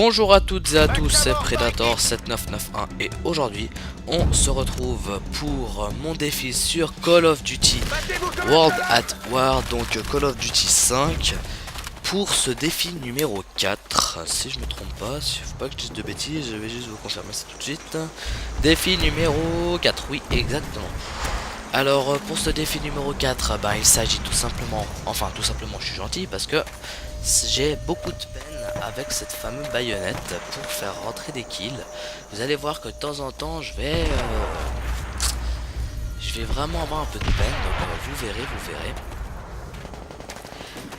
Bonjour à toutes et à tous, c'est Predator7991 et aujourd'hui on se retrouve pour mon défi sur Call of Duty World at War, donc Call of Duty 5, pour ce défi numéro 4, si je me trompe pas, il faut pas que je dise de bêtises, je vais juste vous confirmer ça tout de suite. Défi numéro 4, oui exactement. Alors pour ce défi numéro 4, il s'agit tout simplement, je suis gentil parce que j'ai beaucoup de peine avec cette fameuse baïonnette pour faire rentrer des kills. Vous allez voir que de temps en temps je vais vraiment avoir un peu de peine, donc vous verrez.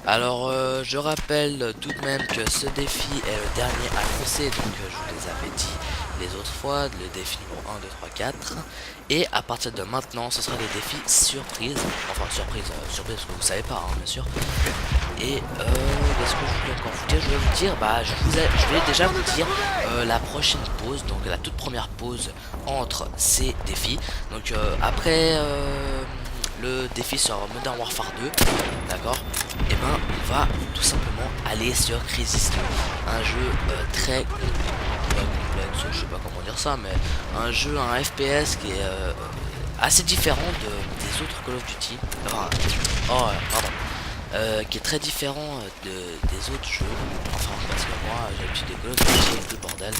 Alors je rappelle tout de même que ce défi est le dernier annoncé, donc je vous les avais dit les autres fois, le défi numéro 1, 2, 3, 4. Et à partir de maintenant ce sera des défis surprises, surprise parce que vous savez pas bien sûr. Et qu'est-ce que je voulais encore vous dire? Je vais vous dire, je vais déjà vous dire la prochaine pause, donc la toute première pause entre ces défis. Donc après le défi sur Modern Warfare 2, d'accord, et on va tout simplement aller sur Crazy Storm, un jeu très complexe, je sais pas comment dire ça, mais un jeu, un FPS qui est assez différent des autres Call of Duty, qui est très différent des autres jeux, parce que moi j'ai l'habitude de Call of Duty et tout le bordel,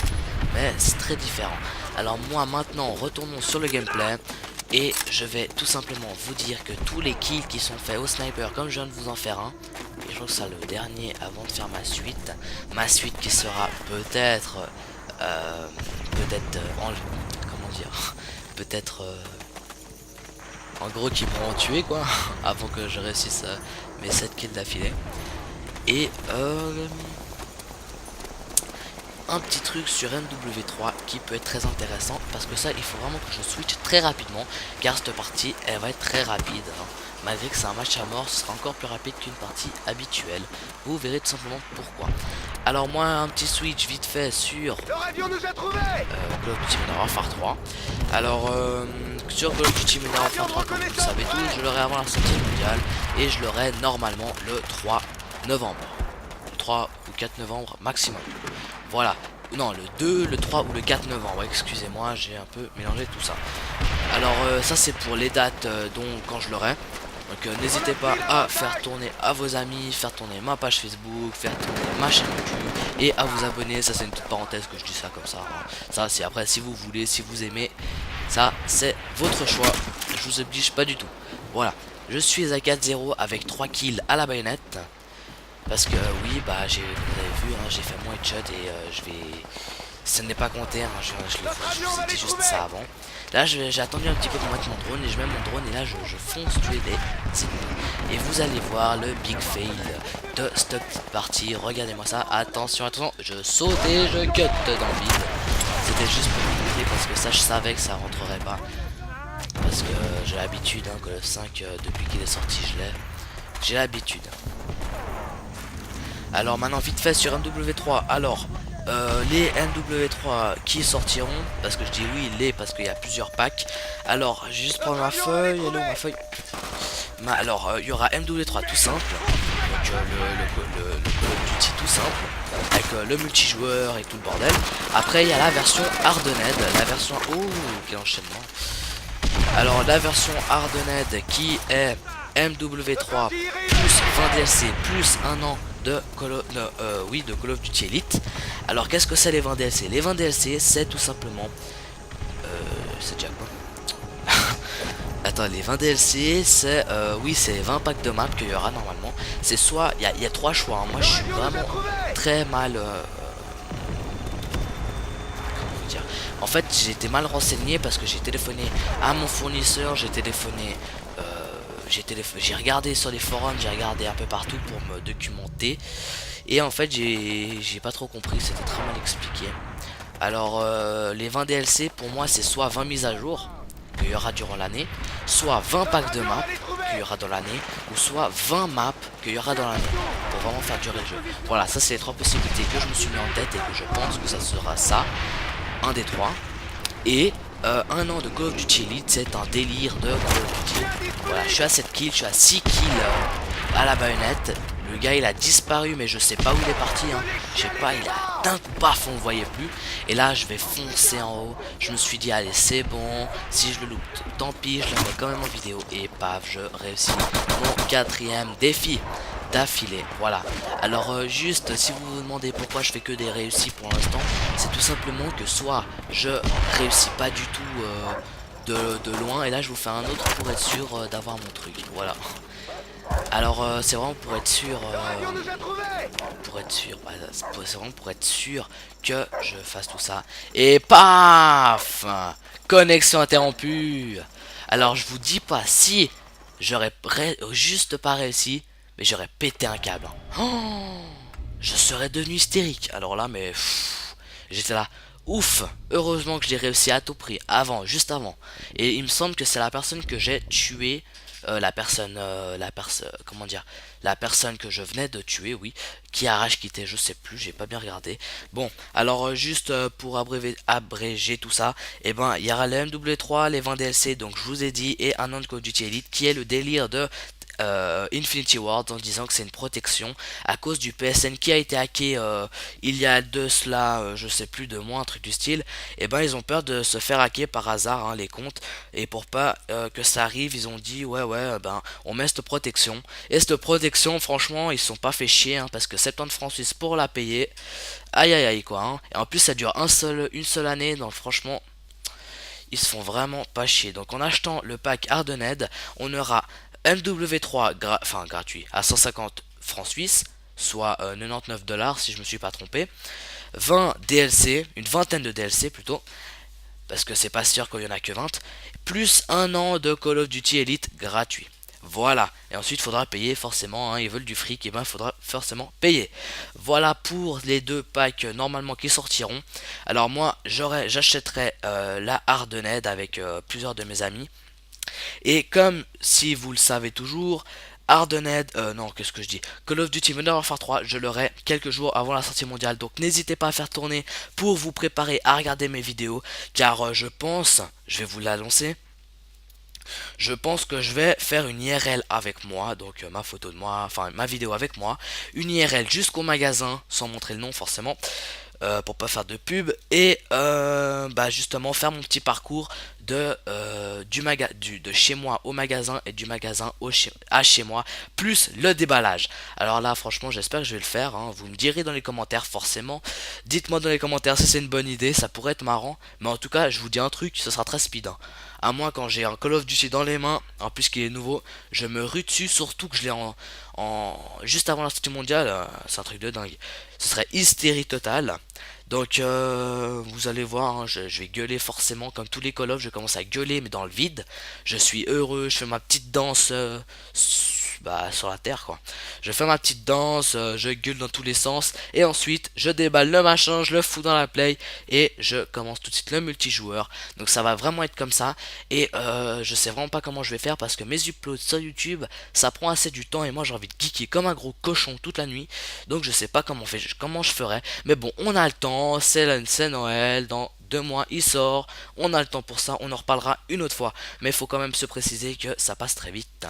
mais c'est très différent. Alors moi maintenant retournons sur le gameplay et je vais tout simplement vous dire que tous les kills qui sont faits au sniper, comme je viens de vous en faire un, et je crois que c'est le dernier avant de faire ma suite qui sera peut-être en gros qui m'ont tué quoi avant que je réussisse mes 7 kills d'affilée. Et un petit truc sur MW3 qui peut être très intéressant, parce que ça il faut vraiment que je switch très rapidement, car cette partie elle va être très rapide, malgré que c'est un match à mort, ce sera encore plus rapide qu'une partie habituelle. Vous verrez tout simplement pourquoi. Alors moi un petit switch vite fait sur Call of Duty Modern Warfare 3. Alors sur Call of Duty Modern Warfare 3, comme vous le savez tous, je l'aurai avant la sortie mondiale et je l'aurai normalement le 3 novembre. Le 3 ou 4 novembre maximum. Voilà. Non, le 2, le 3 ou le 4 novembre. Excusez-moi, j'ai un peu mélangé tout ça. Alors ça c'est pour les dates quand je l'aurai. Donc n'hésitez pas à faire tourner à vos amis, faire tourner ma page Facebook, faire tourner ma chaîne YouTube et à vous abonner. Ça c'est une petite parenthèse que je dis ça comme ça. Ça c'est après si vous voulez, si vous aimez, ça c'est votre choix. Je vous oblige pas du tout. Voilà, je suis à 4-0 avec 3 kills à la baïonnette. Parce que oui, vous avez vu, j'ai fait mon headshot et ce n'est pas compté, je c'était juste ça avant. Là j'ai attendu un petit peu pour mettre mon drone et je mets mon drone et là je fonce tuer des ennemis. Et vous allez voir le big fail de cette petite partie. Regardez-moi ça, attention, je saute et je cut dans le vide. C'était juste pour vous montrer parce que ça je savais que ça rentrerait pas. Parce que j'ai l'habitude, Call of 5 depuis qu'il est sorti j'ai l'habitude. Alors maintenant vite fait sur MW3, alors les MW3 qui sortiront, parce que je dis oui parce qu'il y a plusieurs packs. Alors juste prendre ma feuille, elle est où ma feuille? Alors il y aura MW3 tout simple, donc le Call of Duty tout simple, avec le multijoueur et tout le bordel. Après il y a la version Hardened, la version, oh quel enchaînement. Alors la version Hardened qui est MW3 plus 20 DLC plus un an de Call of Duty Elite. Alors qu'est-ce que c'est les 20 DLC? Les 20 DLC c'est tout simplement c'est déjà quoi? Attends, les 20 DLC c'est c'est 20 packs de maps qu'il y aura normalement. C'est soit il y a 3 choix, moi je suis vraiment très mal en fait j'ai été mal renseigné parce que j'ai téléphoné à mon fournisseur, j'ai regardé sur les forums, j'ai regardé un peu partout pour me documenter. Et en fait j'ai pas trop compris, c'était très mal expliqué. Alors les 20 DLC pour moi c'est soit 20 mises à jour qu'il y aura durant l'année, soit 20 packs de maps qu'il y aura dans l'année, ou soit 20 maps qu'il y aura dans l'année, pour vraiment faire durer le jeu. Voilà, ça c'est les 3 possibilités que je me suis mis en tête et que je pense que ça sera ça, un des 3. Et un an de Call of Duty Elite, c'est un délire de Call of Duty. Voilà, je suis à 7 kills, je suis à 6 kills à la baïonnette. Le gars il a disparu, mais je sais pas où il est parti, hein. Je sais pas, il a d'un paf, on le voyait plus. Et là je vais foncer en haut. Je me suis dit allez c'est bon, si je le loupe tant pis, je le mets quand même en vidéo. Et paf, je réussis mon 4e défi d'affilée. Voilà. Alors juste si vous vous demandez pourquoi je fais que des réussis pour l'instant, c'est tout simplement que soit je réussis pas du tout de loin, et là je vous fais un autre pour être sûr d'avoir mon truc. Voilà. Alors c'est vraiment pour être sûr, bah, c'est vraiment pour être sûr que je fasse tout ça. Et paf, connexion interrompue. Alors je vous dis pas si j'aurais juste pas réussi, mais j'aurais pété un câble, hein. Oh, je serais devenu hystérique. Alors là, mais j'étais là. Ouf, heureusement que j'ai réussi à tout prix, juste avant. Et il me semble que c'est la personne que j'ai tuée, comment dire, la personne que je venais de tuer, oui, qui a rage quitté, je sais plus, j'ai pas bien regardé. Bon, alors juste pour abréger tout ça, et ben il y aura le MW3, les 20 DLC, donc je vous ai dit, et un autre Call of Duty Elite qui est le délire de Infinity Ward en disant que c'est une protection à cause du PSN qui a été hacké il y a de cela je sais plus de mois, un truc du style. Et ben ils ont peur de se faire hacker par hasard, hein, les comptes, et pour pas que ça arrive ils ont dit ouais ben on met cette protection. Et cette protection franchement ils se sont pas fait chier, hein, parce que 70 francs suisses pour la payer, aïe aïe aïe quoi, hein. Et en plus ça dure une seule année, donc franchement ils se font vraiment pas chier. Donc en achetant le pack Hardened, on aura MW3 gratuit à 150 francs suisses, soit 99 dollars si je me suis pas trompé. 20 DLC, une vingtaine de DLC plutôt, parce que c'est pas sûr qu'il y en a que 20, plus un an de Call of Duty Elite gratuit. Voilà, et ensuite il faudra payer forcément, hein, ils veulent du fric, et ben il faudra forcément payer. Voilà pour les deux packs normalement qui sortiront. Alors moi j'achèterai la Hardened avec plusieurs de mes amis. Et comme si vous le savez toujours, Hardened, non, qu'est-ce que je dis, Call of Duty Modern Warfare 3, je l'aurai quelques jours avant la sortie mondiale. Donc n'hésitez pas à faire tourner pour vous préparer à regarder mes vidéos. Car je pense, je vais vous l'annoncer, je pense que je vais faire une IRL avec moi, donc ma photo de moi, enfin ma vidéo avec moi, une IRL jusqu'au magasin, sans montrer le nom forcément, pour pas faire de pub, et bah justement faire mon petit parcours de chez moi au magasin et du magasin à chez moi, plus le déballage. Alors là franchement j'espère que je vais le faire, hein. Vous me direz dans les commentaires forcément, dites-moi dans les commentaires si c'est une bonne idée, ça pourrait être marrant, mais en tout cas je vous dis un truc, ce sera très speed, hein. À moins quand j'ai un Call of Duty dans les mains, en plus qu'il est nouveau, je me rue dessus, surtout que je l'ai juste avant la sortie mondiale, c'est un truc de dingue. Ce serait hystérie totale. Donc vous allez voir, hein, je vais gueuler forcément comme tous les Call of, je commence à gueuler mais dans le vide. Je suis heureux, je fais ma petite danse sur la terre quoi. Je fais ma petite danse, je gueule dans tous les sens et ensuite je déballe le machin, je le fous dans la play et je commence tout de suite le multijoueur. Donc ça va vraiment être comme ça et je sais vraiment pas comment je vais faire parce que mes uploads sur YouTube ça prend assez du temps et moi j'ai envie de geeker comme un gros cochon toute la nuit. Donc je sais pas comment je ferai, mais bon on a le temps, c'est Noël, dans 2 mois il sort, on a le temps pour ça, on en reparlera une autre fois, mais il faut quand même se préciser que ça passe très vite.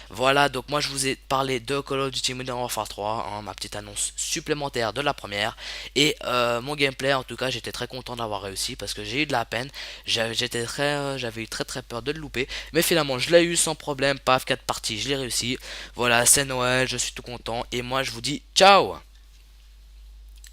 Voilà, donc moi je vous ai parlé de Call of Duty Modern Warfare 3, hein, ma petite annonce supplémentaire de la première, et mon gameplay en tout cas j'étais très content d'avoir réussi parce que j'ai eu de la peine, j'avais eu très peur de le louper, mais finalement je l'ai eu sans problème, paf 4 parties, je l'ai réussi. Voilà, c'est Noël, je suis tout content, et moi je vous dis ciao.